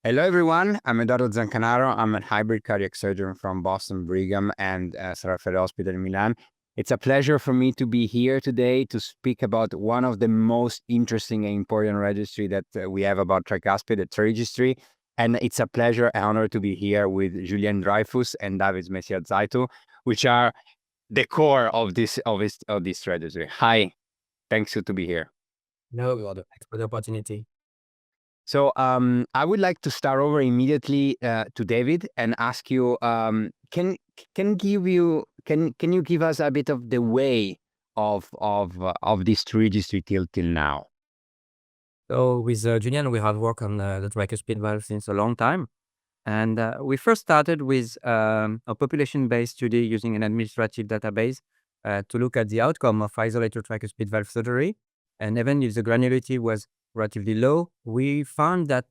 Hello, everyone. I'm Edoardo Zancanaro. I'm a hybrid cardiac surgeon from Boston Brigham and Sarah Hospital in Milan. It's a pleasure for me to be here today to speak about one of the most interesting and important registry that we have about tricuspid, the TRIGISTRY. And it's a pleasure and honor to be here with Julien Dreyfus and Messika-Zeitoun, which are the core of this registry. Hi, thanks to be here. No, thanks for the opportunity. So I would like to start over immediately to David and ask you, can you give us a bit of the way of this registry till now? So with Julien, we have worked on the tricuspid valve since a long time. And we first started with a population-based study using an administrative database to look at the outcome of isolated tricuspid valve surgery. And even if the granularity was relatively low, we found that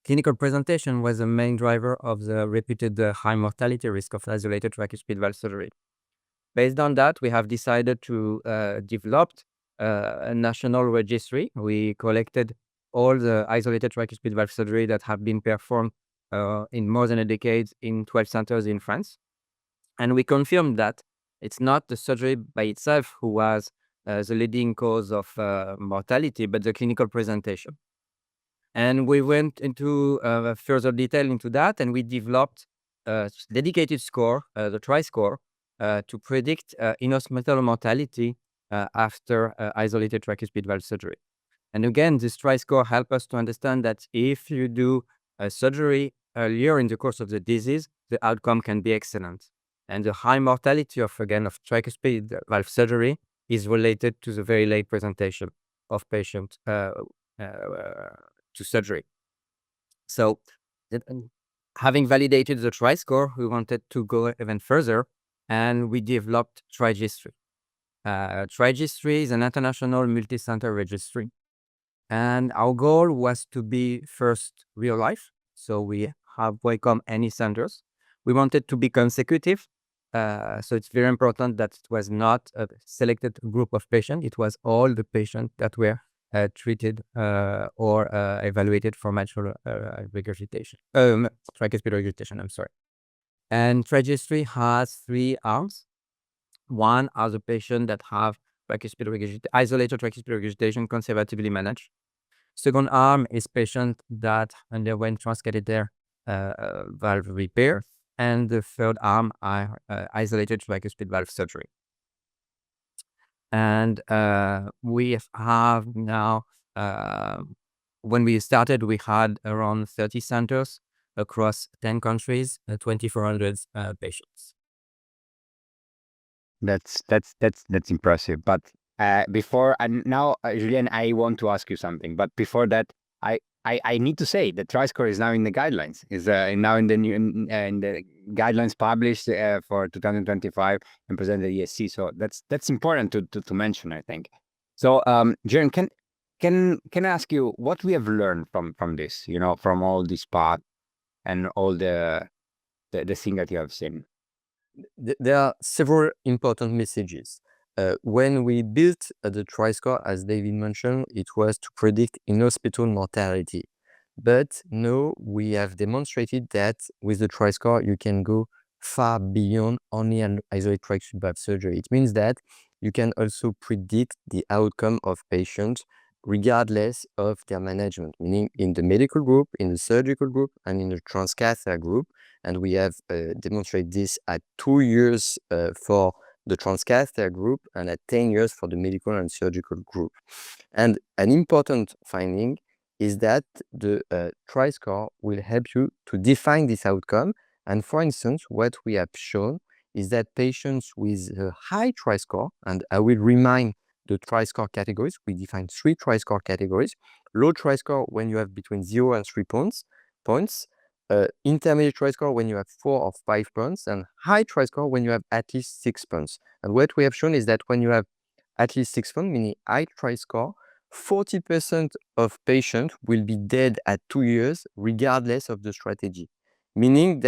clinical presentation was the main driver of the reputed high mortality risk of isolated tricuspid valve surgery. Based on that, we have decided to develop a national registry. We collected all the isolated tricuspid valve surgery that have been performed in more than a decade in 12 centers in France. And we confirmed that it's not the surgery by itself who was the leading cause of mortality, but the clinical presentation. And we went into further detail into that, and we developed a dedicated score, the TRI-score, to predict in-hospital mortality after isolated tricuspid valve surgery. And again, this TRI-score helps us to understand that if you do a surgery earlier in the course of the disease, the outcome can be excellent. And the high mortality of tricuspid valve surgery is related to the very late presentation of patients to surgery. So having validated the TRI-score, we wanted to go even further, and we developed TRIGISTRY. TRIGISTRY is an international multi-center registry. And our goal was to be first real life. So we have welcomed any centers. We wanted to be consecutive. So it's very important that it was not a selected group of patients. It was all the patients that were treated or evaluated for mitral regurgitation, tricuspid regurgitation, I'm sorry. And TRIGISTRY has 3 arms. One are the patients that have isolated tricuspid regurgitation conservatively managed. Second arm is patients that underwent transcatheter valve repair. And the third arm are isolated tricuspid valve surgery. And we have now, when we started, we had around 30 centers across 10 countries, 2,400 patients. That's impressive. But before, and now, Julien, I want to ask you something. But before that, I need to say the TRI-score is now in the guidelines. Is now in the new in the guidelines published for 2025 and presented at ESC. So that's important to mention, I think. So, Julien, can I ask you what we have learned from this? You know, from all this part and all the thing that you have seen. There are several important messages. When we built the TRI-score, as David mentioned, it was to predict in-hospital mortality. But now we have demonstrated that with the TRI-score, you can go far beyond only an isolated tricuspid valve surgery. It means that you can also predict the outcome of patients regardless of their management, meaning in the medical group, in the surgical group, and in the transcatheter group. And we have demonstrated this at 2 years for the transcatheter group and at 10 years for the medical and surgical group. And an important finding is that the TRI-score will help you to define this outcome. And for instance, what we have shown is that patients with a high TRI-score, and I will remind the TRI-score categories, we define 3 TRI-score categories. Low TRI-score when you have between 0 and 3 points. Intermediate TRI-score when you have 4 or 5 points, and high TRI-score when you have at least 6 points. And what we have shown is that when you have at least 6 points, meaning high TRI-score, 40% of patients will be dead at 2 years, regardless of the strategy. Meaning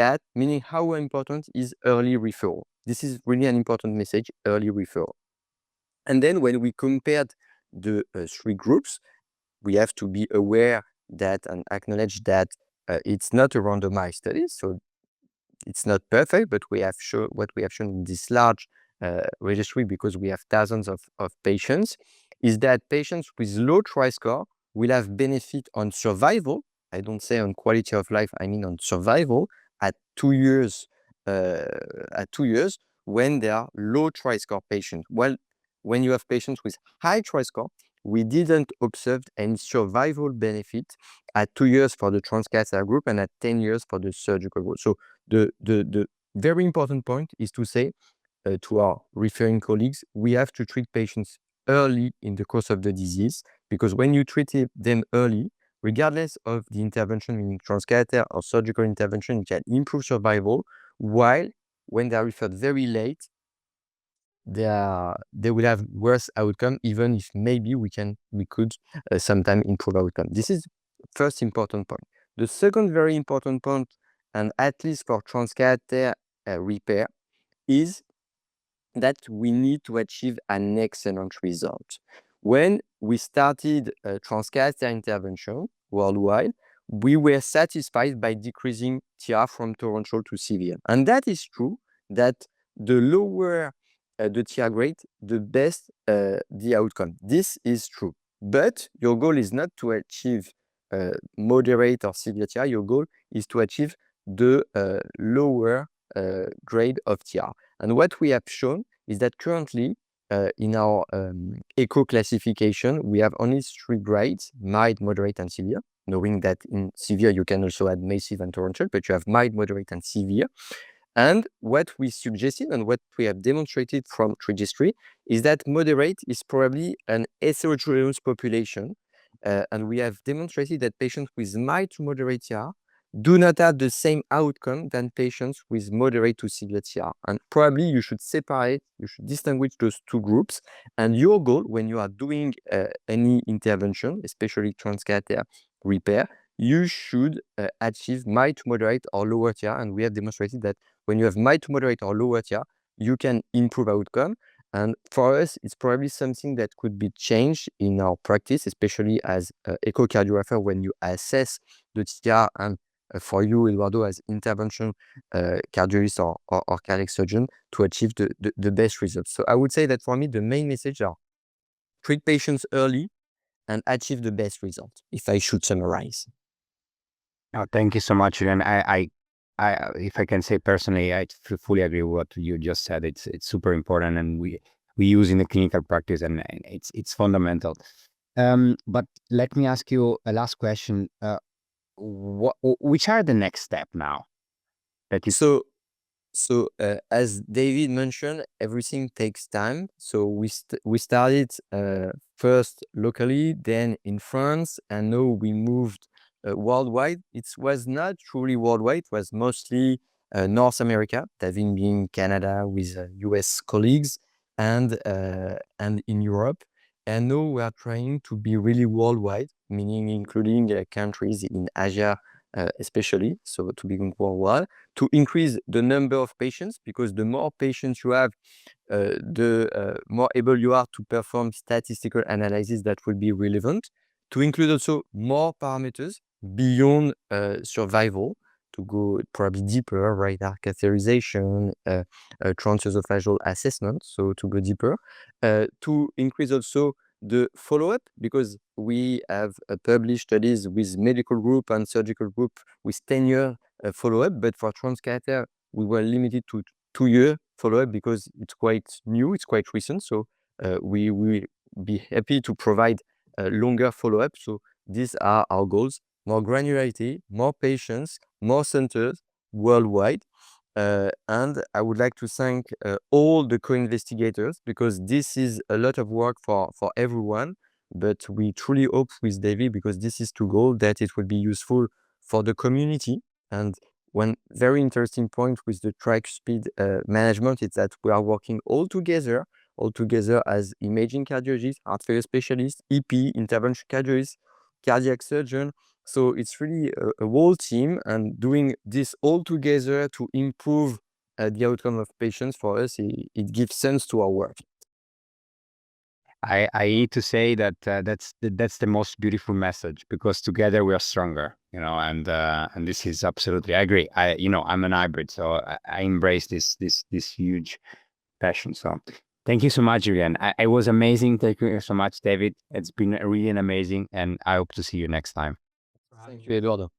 how important is early referral. This is really an important message, early referral. And then when we compared the 3 groups, we have to be aware that and acknowledge that It's not a randomized study, so it's not perfect, but we have shown what we have shown in this large registry, because we have thousands of patients, is that patients with low TRISCORE will have benefit on survival. I don't say on quality of life, I mean on survival at 2 years, when they are low TRISCORE patients. Well, when you have patients with high TRISCORE, we didn't observe any survival benefit at 2 years for the transcatheter group and at 10 years for the surgical group. So the very important point is to say to our referring colleagues, we have to treat patients early in the course of the disease, because when you treat them early, regardless of the intervention, meaning transcatheter or surgical intervention, it can improve survival, while when they are referred very late, they will have worse outcome, even if maybe we could sometime improve outcome. This is first important point. The second very important point, and at least for transcatheter repair, is that we need to achieve an excellent result. When we started transcatheter intervention worldwide, we were satisfied by decreasing TR from torrential to severe. And that is true, that the lower the TR grade, the best the outcome. This is true. But your goal is not to achieve moderate or severe TR. Your goal is to achieve the lower grade of TR. And what we have shown is that currently in our echo classification, we have only 3 grades: mild, moderate, and severe, knowing that in severe you can also add massive and torrential, but you have mild, moderate, and severe. And what we suggested and what we have demonstrated from TRIGISTRY is that moderate is probably an heterogeneous population. And we have demonstrated that patients with mild to moderate TR do not have the same outcome than patients with moderate to severe TR. And probably you should distinguish those 2 groups. And your goal when you are doing any intervention, especially transcatheter repair, you should achieve mild to moderate or lower TR. And we have demonstrated that when you have mild to moderate or lower TR, you can improve outcome. And for us, it's probably something that could be changed in our practice, especially as echocardiographer, when you assess the TR, and for you, Edoardo, as intervention cardiologist or cardiac surgeon, to achieve the best results. So I would say that for me, the main message are treat patients early and achieve the best result, if I should summarize. Oh, thank you so much, Julien. If I can say personally, I fully agree with what you just said. It's super important, and we use in the clinical practice, and it's fundamental. But let me ask you a last question. Which are the next step now? So as David mentioned, everything takes time. So we started first locally, then in France, and now we moved worldwide. It was not truly worldwide. It was mostly North America, having been Canada with US colleagues, and in Europe. And now we are trying to be really worldwide, meaning including countries in Asia, especially, so to be worldwide, to increase the number of patients, because the more patients you have, the more able you are to perform statistical analysis that will be relevant, to include also more parameters beyond survival, to go probably deeper, right? Catheterization, transesophageal assessment, so to go deeper, to increase also the follow-up, because we have published studies with medical group and surgical group with 10-year follow-up, but for transcatheter we were limited to 2-year follow-up because it's quite new, it's quite recent. So we will be happy to provide longer follow-up. So these are our goals: more granularity, more patients, more centers worldwide. And I would like to thank all the co-investigators, because this is a lot of work for everyone. But we truly hope with David, because this is to goal, that it will be useful for the community. And one very interesting point with the tricuspid management is that we are working all together as imaging cardiologists, heart failure specialists, EP, intervention cardiologists, cardiac surgeon. So it's really a whole team, and doing this all together to improve the outcome of patients, for us, it gives sense to our work. I need to say that that's the most beautiful message, because together we are stronger, and this is absolutely, I agree. I'm an hybrid, so I embrace this huge passion. So thank you so much, Julien. It was amazing. Thank you so much, David. It's been really amazing, and I hope to see you next time. Thank you, Edoardo.